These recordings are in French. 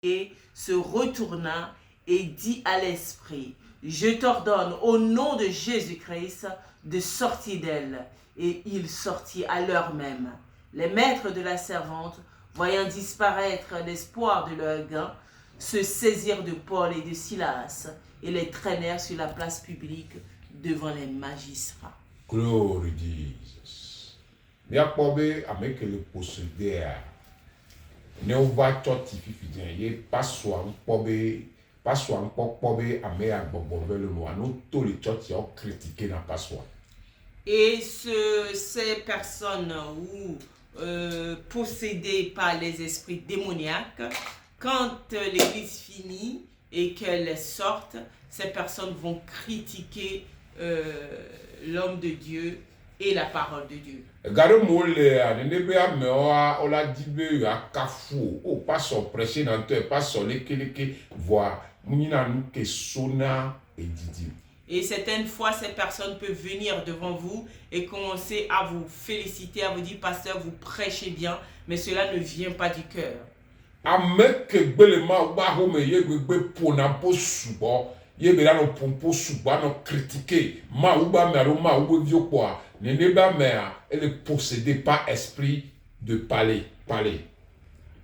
Et se retourna et dit à l'esprit, je t'ordonne au nom de Jésus-Christ de sortir d'elle. Et il sortit à l'heure même. Les maîtres de la servante, voyant disparaître l'espoir de leur gain, se saisirent de Paul et de Silas et les traînèrent sur la place publique devant les magistrats. Glory Jesus. Miakpobe avec le possédé. Ne va choti fifidien ye paswa nkpobe ame agbogbo le mo anu to le choti o critiquer na paswa. Et ces personnes ou possédées par les esprits démoniaques, quand l'église finit et qu'elles sortent, ces personnes vont critiquer l'homme de Dieu et la parole de Dieu. Gare mo le anebe ame o la dibe ya kafu o pastor prêcher dans toi pastor lekeleke voir munina nu ke sona et didi. Et certaines fois, ces personnes peuvent venir devant vous et commencer à vous féliciter, à vous dire, pasteur, vous prêchez bien, mais cela ne vient pas du cœur. Avec belema ba home ye gbegbe pona po subo ye be la no pompo subo no critiquer ma uba me alo ma ubo vio kwa ne ne ba me elle est possédée par esprit de parler.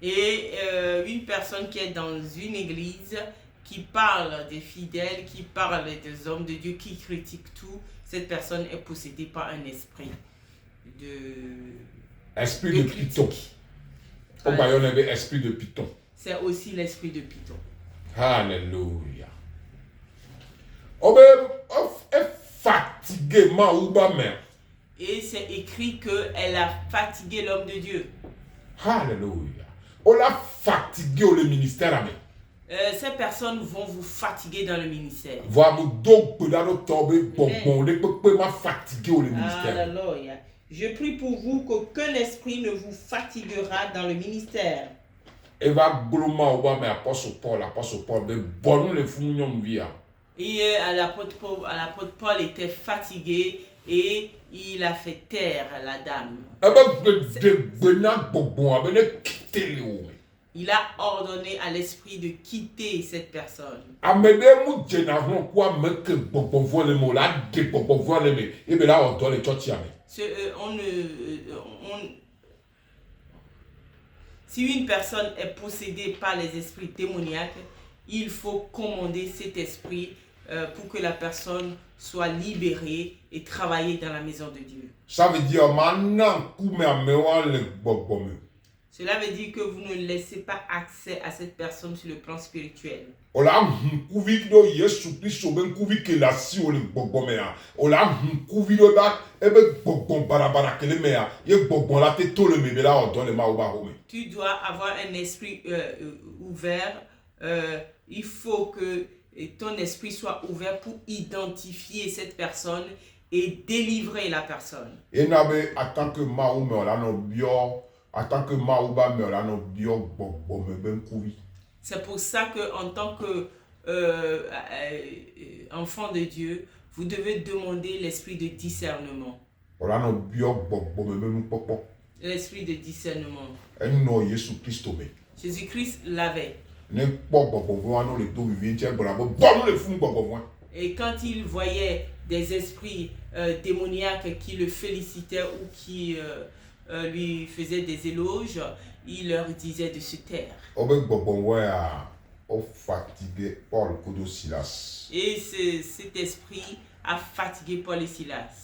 Et une personne qui est dans une église, qui parle des fidèles, qui parle des hommes de Dieu, qui critique tout, cette personne est possédée par un esprit de Python. Au Bayonne, esprit de Python. C'est aussi l'esprit de Python. Alléluia. Est fatigué, ma ouba mère. Et c'est écrit qu'elle a fatigué l'homme de Dieu. Alléluia. On l'a fatigué au ministère. Ces personnes vont vous fatiguer dans le ministère. Alléluia. Je prie pour vous qu'aucun esprit ne vous fatiguera dans le ministère. Et l'apôtre Paul était fatigué et il a fait taire la dame. Il a ordonné à l'esprit de quitter cette personne. Si une personne est possédée par les esprits démoniaques, il faut commander cet esprit pour que la personne soit libérée et travailler dans la maison de Dieu. Ça veut dire Cela veut dire que vous ne laissez pas accès à cette personne sur le plan spirituel. Tu dois avoir un esprit ouvert. Il faut que ton esprit soit ouvert pour identifier cette personne et délivrer la personne. C'est pour ça que en tant que enfant de Dieu, vous devez demander l'esprit de discernement. L'esprit de discernement. Jésus-Christ l'avait. Et quand il voyait des esprits démoniaques qui le félicitaient ou qui lui faisaient des éloges, il leur disait de se taire. Et cet esprit a fatigué Paul et Silas.